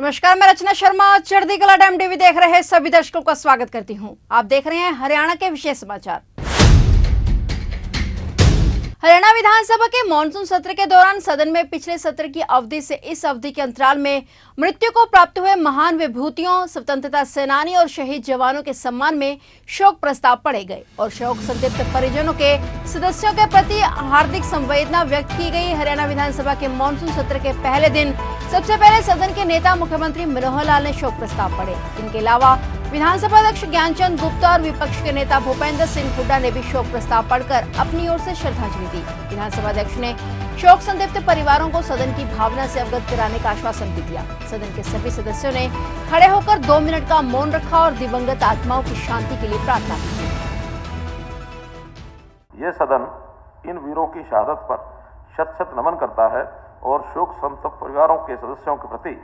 नमस्कार, मैं रचना शर्मा चढ़ती कला टाइम टीवी देख रहे सभी दर्शकों का स्वागत करती हूं। आप देख रहे हैं हरियाणा के विशेष समाचार। हरियाणा विधानसभा के मानसून सत्र के दौरान सदन में पिछले सत्र की अवधि से इस अवधि के अंतराल में मृत्यु को प्राप्त हुए महान विभूतियों, स्वतंत्रता सेनानी और शहीद जवानों के सम्मान में शोक प्रस्ताव पढ़े गए और शोक संतप्त परिजनों के सदस्यों के प्रति हार्दिक संवेदना व्यक्त की गई। हरियाणा विधानसभा के मानसून सत्र के पहले दिन सबसे पहले सदन के नेता मुख्यमंत्री मनोहर लाल ने शोक प्रस्ताव पढ़े। इनके अलावा विधानसभा अध्यक्ष ज्ञानचंद गुप्ता और विपक्ष के नेता भूपेंद्र सिंह हुड्डा ने भी शोक प्रस्ताव पढ़कर अपनी ओर से श्रद्धांजलि दी। विधानसभा अध्यक्ष ने शोक संतप्त परिवारों को सदन की भावना से अवगत कराने का आश्वासन भी दिया। सदन के सभी सदस्यों ने खड़े होकर 2 मिनट का मौन रखा और दिवंगत आत्माओं की शांति के लिए प्रार्थना की। ये सदन इन वीरों की शहादत पर शत शत नमन करता है और शोक संतप्त परिवारों के सदस्यों के प्रति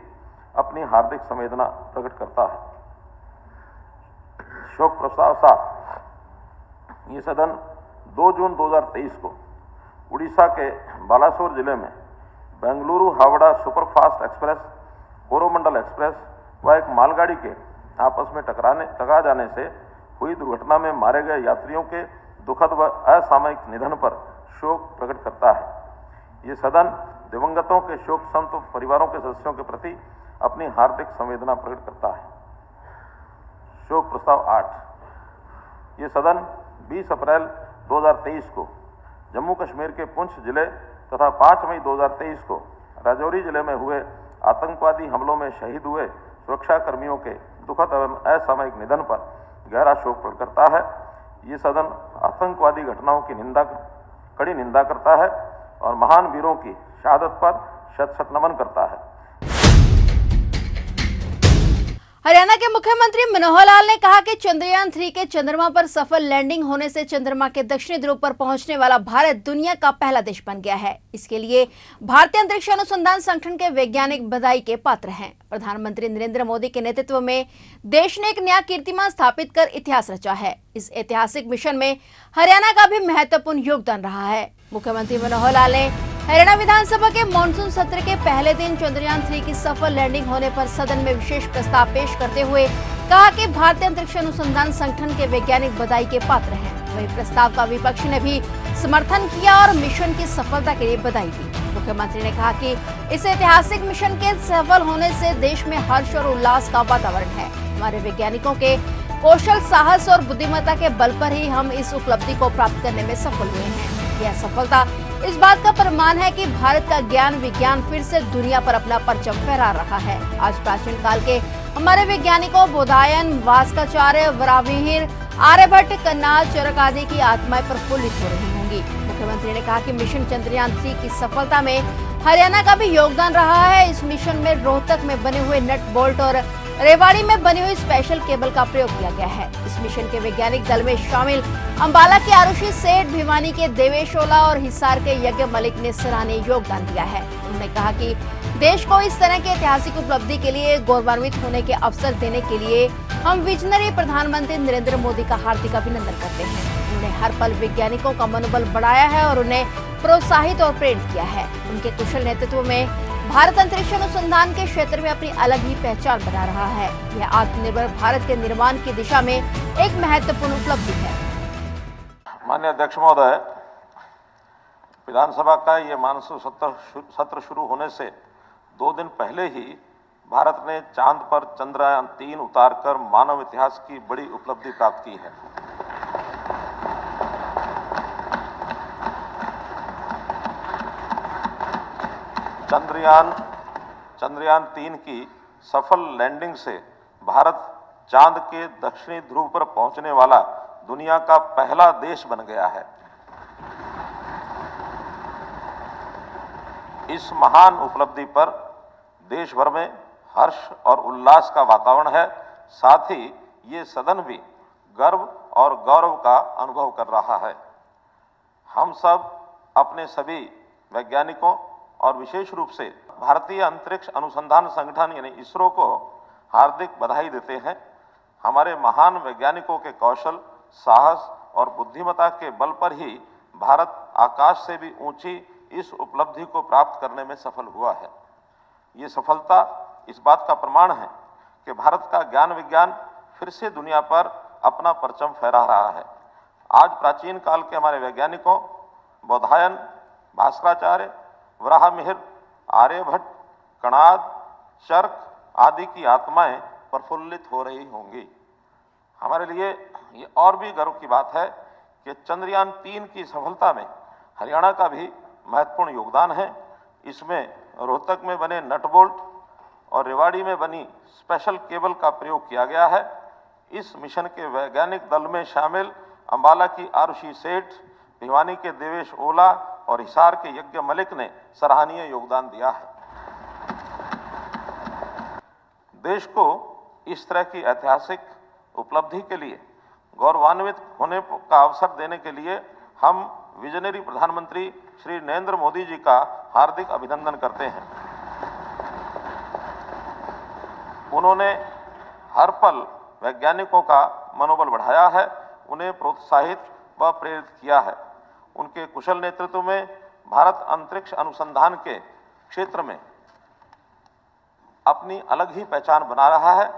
अपनी हार्दिक संवेदना प्रकट करता है। शोक प्रस्ताव 7। ये सदन 2 जून 2023 को उड़ीसा के बालासोर जिले में Bengaluru Howrah superfast express, Coromandel express व एक मालगाड़ी के आपस में टकरा जाने से हुई दुर्घटना में मारे गए यात्रियों के दुखद व असामयिक निधन पर शोक प्रकट करता है। ये सदन दिवंगतों के शोक संतप्त परिवारों के सदस्यों के प्रति अपनी हार्दिक संवेदना प्रकट करता है। शोक प्रस्ताव 8। ये सदन 20 अप्रैल 2023 को जम्मू कश्मीर के पुंछ जिले तथा 5 मई 2023 को राजौरी जिले में हुए आतंकवादी हमलों में शहीद हुए सुरक्षा कर्मियों के दुखद एवं असामयिक निधन पर गहरा शोक प्रकट करता है। ये सदन आतंकवादी घटनाओं की कड़ी निंदा करता है और महान वीरों की शहादत पर शत शत नमन करता है। हरियाणा के मुख्यमंत्री मनोहर लाल ने कहा कि चंद्रयान 3 के चंद्रमा पर सफल लैंडिंग होने से चंद्रमा के दक्षिणी ध्रुव पर पहुंचने वाला भारत दुनिया का पहला देश बन गया है। इसके लिए भारतीय अंतरिक्ष अनुसंधान संगठन के वैज्ञानिक बधाई के पात्र हैं। प्रधानमंत्री नरेंद्र मोदी के नेतृत्व में देश ने एक नया कीर्तिमान स्थापित कर इतिहास रचा है। इस ऐतिहासिक मिशन में हरियाणा का भी महत्वपूर्ण योगदान रहा है। मुख्यमंत्री मनोहर लाल ने हरियाणा विधानसभा के मानसून सत्र के पहले दिन चंद्रयान 3 की सफल लैंडिंग होने पर सदन में विशेष प्रस्ताव पेश करते हुए कहा कि भारतीय अंतरिक्ष अनुसंधान संगठन के वैज्ञानिक बधाई के पात्र हैं। वहीं प्रस्ताव का विपक्ष ने भी समर्थन किया और मिशन की सफलता के लिए बधाई दी। मुख्यमंत्री ने कहा कि इस ऐतिहासिक मिशन के सफल होने से देश में हर्ष और उल्लास का वातावरण है। हमारे वैज्ञानिकों के कौशल, साहस और बुद्धिमत्ता के बल पर ही हम इस उपलब्धि को प्राप्त करने में सफल हुए हैं। यह सफलता इस बात का प्रमाण है कि भारत का ज्ञान विज्ञान फिर से दुनिया पर अपना परचम फहरा रहा है। आज प्राचीन काल के हमारे वैज्ञानिकों बोधायन, भास्कराचार्य, वराहमिहिर, आर्यभट्ट, कन्नाड, चरक आदि की आत्माएं प्रफुल्लित हो रही होंगी। मुख्यमंत्री ने कहा कि मिशन चंद्रयान 3 की सफलता में हरियाणा का भी योगदान रहा है। इस मिशन में रोहतक में बने हुए नट बोल्ट और रेवाड़ी में बनी हुई स्पेशल केबल का प्रयोग किया गया है। इस मिशन के वैज्ञानिक दल में शामिल अंबाला के आरुषि सेठ, भिवानी के देवेश ओला और हिसार के यज्ञ मलिक ने सराहनीय योगदान दिया है। उन्होंने कहा कि देश को इस तरह की ऐतिहासिक उपलब्धि के लिए गौरवान्वित होने के अवसर देने के लिए हम विजनरी प्रधानमंत्री नरेंद्र मोदी का हार्दिक अभिनंदन करते हैं। उन्होंने हर पल वैज्ञानिकों का मनोबल बढ़ाया है और उन्हें प्रोत्साहित और प्रेरित किया है। उनके कुशल नेतृत्व में भारत अंतरिक्ष अनुसंधान के क्षेत्र में अपनी अलग ही पहचान बना रहा है। यह आत्मनिर्भर भारत के निर्माण की दिशा में एक महत्वपूर्ण उपलब्धि है। माननीय अध्यक्ष महोदय, विधानसभा का ये मानसून सत्र शुरू होने से 2 दिन पहले ही भारत ने चांद पर चंद्रयान 3 उतारकर मानव इतिहास की बड़ी उपलब्धि प्राप्त की है। चंद्रयान 3 की सफल लैंडिंग से भारत चांद के दक्षिणी ध्रुव पर पहुंचने वाला दुनिया का पहला देश बन गया है। इस महान उपलब्धि पर देश भर में हर्ष और उल्लास का वातावरण है। साथ ही ये सदन भी गर्व और गौरव का अनुभव कर रहा है। हम सब अपने सभी वैज्ञानिकों और विशेष रूप से भारतीय अंतरिक्ष अनुसंधान संगठन यानी इसरो को हार्दिक बधाई देते हैं। हमारे महान वैज्ञानिकों के कौशल, साहस और बुद्धिमत्ता के बल पर ही भारत आकाश से भी ऊंची इस उपलब्धि को प्राप्त करने में सफल हुआ है। ये सफलता इस बात का प्रमाण है कि भारत का ज्ञान विज्ञान फिर से दुनिया पर अपना परचम फहरा रहा है। आज प्राचीन काल के हमारे वैज्ञानिकों बौधायन, भास्कराचार्य, वराहमिहिर, आर्यभट्ट, कणाद, चर्क आदि की आत्माएं प्रफुल्लित हो रही होंगी। हमारे लिए ये और भी गर्व की बात है कि चंद्रयान 3 की सफलता में हरियाणा का भी महत्वपूर्ण योगदान है। इसमें रोहतक में बने नट बोल्ट और रेवाड़ी में बनी स्पेशल केबल का प्रयोग किया गया है। इस मिशन के वैज्ञानिक दल में शामिल अंबाला की आरुषि सेठ, भिवानी के देवेश ओला और हिसार के यज्ञ मलिक ने सराहनीय योगदान दिया है। देश को इस तरह की ऐतिहासिक उपलब्धि के लिए गौरवान्वित होने का अवसर देने के लिए हम विजनरी प्रधानमंत्री श्री नरेंद्र मोदी जी का हार्दिक अभिनंदन करते हैं। उन्होंने हर पल वैज्ञानिकों का मनोबल बढ़ाया है, उन्हें प्रोत्साहित व प्रेरित किया है। उनके कुशल नेतृत्व में भारत अंतरिक्ष अनुसंधान के क्षेत्र में अपनी अलग ही पहचान बना रहा है।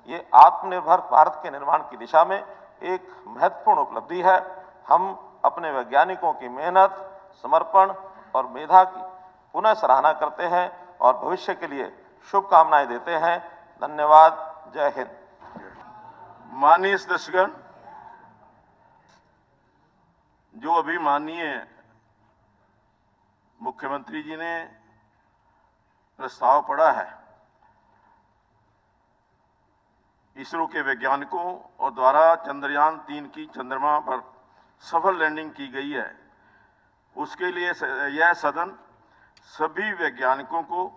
ये आत्मनिर्भर भारत के निर्माण की दिशा में एक महत्वपूर्ण उपलब्धि है। हम अपने वैज्ञानिकों की मेहनत, समर्पण और मेधा की पुनः सराहना करते हैं और भविष्य के लिए शुभकामनाएं देते हैं। धन्यवाद। जय हिंद। माननीय सदस्यगण, जो अभी माननीय मुख्यमंत्री जी ने प्रस्ताव पढ़ा है, इसरो के वैज्ञानिकों और द्वारा चंद्रयान 3 की चंद्रमा पर सफल लैंडिंग की गई है, उसके लिए यह सदन सभी वैज्ञानिकों को,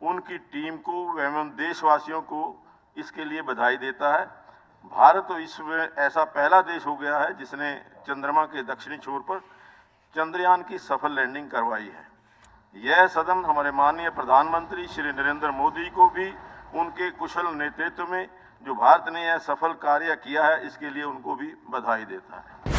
उनकी टीम को एवं देशवासियों को इसके लिए बधाई देता है। भारत तो विश्व में ऐसा पहला देश हो गया है जिसने चंद्रमा के दक्षिणी छोर पर चंद्रयान की सफल लैंडिंग करवाई है। यह सदन हमारे माननीय प्रधानमंत्री श्री नरेंद्र मोदी को भी उनके कुशल नेतृत्व में जो भारत ने यह सफल कार्य किया है, इसके लिए उनको भी बधाई देता है।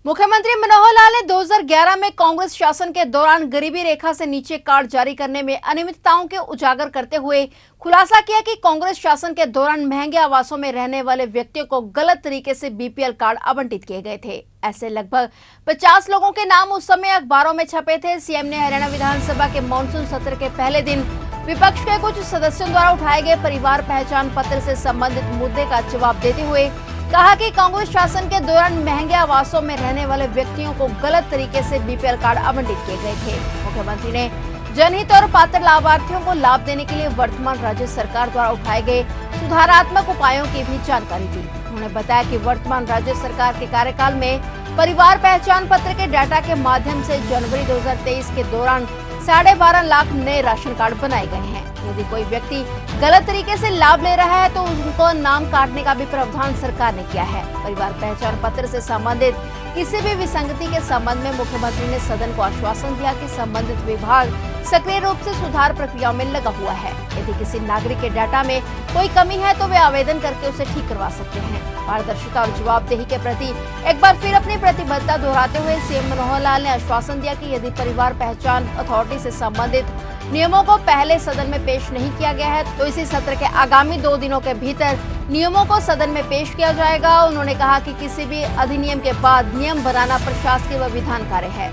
मुख्यमंत्री मनोहर लाल ने 2011 में कांग्रेस शासन के दौरान गरीबी रेखा से नीचे कार्ड जारी करने में अनियमितताओं के उजागर करते हुए खुलासा किया कि कांग्रेस शासन के दौरान महंगे आवासों में रहने वाले व्यक्तियों को गलत तरीके से बीपीएल कार्ड आवंटित किए गए थे। ऐसे लगभग 50 लोगों के नाम उस समय अखबारों में छपे थे। सीएम ने हरियाणा विधानसभा के मानसून सत्र के पहले दिन विपक्ष के कुछ सदस्यों द्वारा उठाए गए परिवार पहचान पत्र से संबंधित मुद्दे का जवाब देते हुए कहा कि कांग्रेस शासन के दौरान महंगे आवासों में रहने वाले व्यक्तियों को गलत तरीके से बीपीएल कार्ड आवंटित किए गए थे। मुख्यमंत्री ने जनहित और पात्र लाभार्थियों को लाभ देने के लिए वर्तमान राज्य सरकार द्वारा उठाए गए सुधारात्मक उपायों की भी जानकारी दी। उन्होंने बताया कि वर्तमान राज्य सरकार के कार्यकाल में परिवार पहचान पत्र के डाटा के माध्यम से जनवरी 2023 के दौरान 12.5 लाख नए राशन कार्ड बनाए गए हैं। यदि कोई व्यक्ति गलत तरीके से लाभ ले रहा है तो उनको नाम काटने का भी प्रावधान सरकार ने किया है। परिवार पहचान पत्र से संबंधित किसी भी विसंगति के संबंध में मुख्यमंत्री ने सदन को आश्वासन दिया कि संबंधित विभाग सक्रिय रूप से सुधार प्रक्रिया में लगा हुआ है। यदि किसी नागरिक के डाटा में कोई कमी है तो वे आवेदन करके उसे ठीक करवा सकते हैं। पारदर्शिता और जवाबदेही के प्रति एक बार फिर अपनी प्रतिबद्धता दोहराते हुए सीएम मनोहर लाल ने आश्वासन दिया कि यदि परिवार पहचान अथॉरिटी से संबंधित नियमों को पहले सदन में पेश नहीं किया गया है तो इसी सत्र के आगामी 2 दिनों के भीतर नियमों को सदन में पेश किया जाएगा। उन्होंने कहा कि किसी भी अधिनियम के बाद नियम बनाना प्रशासकीय व विधान कार्य है।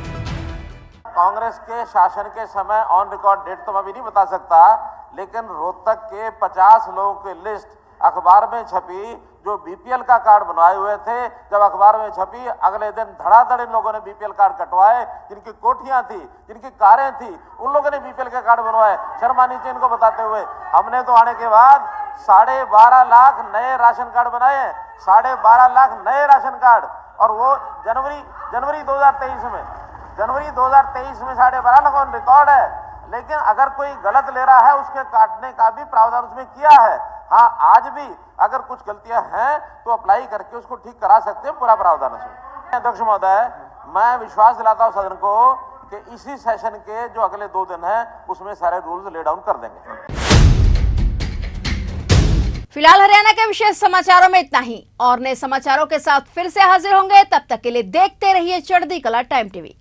कांग्रेस के शासन के समय ऑन रिकॉर्ड डेट तो मैं भी नहीं बता सकता, लेकिन रोहतक के 50 लोगों की लिस्ट अखबार में छपी जो बीपीएल का कार्ड बनवाए हुए थे। जब अखबार में छपी अगले दिन धड़ाधड़ इन लोगों ने बीपीएल कार्ड कटवाए। जिनकी कोठियां थी, जिनकी कारें थी, उन लोगों ने बीपीएल के कार्ड बनवाए। शर्मा नीचे इनको बताते हुए हमने तो आने के बाद 12.5 लाख नए राशन कार्ड बनाए। 12.5 लाख नए राशन कार्ड, और वो जनवरी 2023 में 12.5 लाख ऑन रिकॉर्ड है। लेकिन अगर कोई गलत ले रहा है उसके काटने का भी प्रावधान उसमें किया है। हाँ, आज भी अगर कुछ गलतियां हैं तो अप्लाई करके उसको ठीक करा सकते हैं, पूरा प्रावधान उसमें। अध्यक्ष महोदय, मैं विश्वास दिलाता हूं सदन को कि इसी सेशन के जो अगले 2 दिन हैं उसमें सारे रूल्स ले डाउन कर देंगे। फिलहाल हरियाणा के विशेष समाचारों में इतना ही, और नए समाचारों के साथ फिर से हाजिर होंगे। तब तक के लिए देखते रहिए चढ़ती कला टाइम टीवी।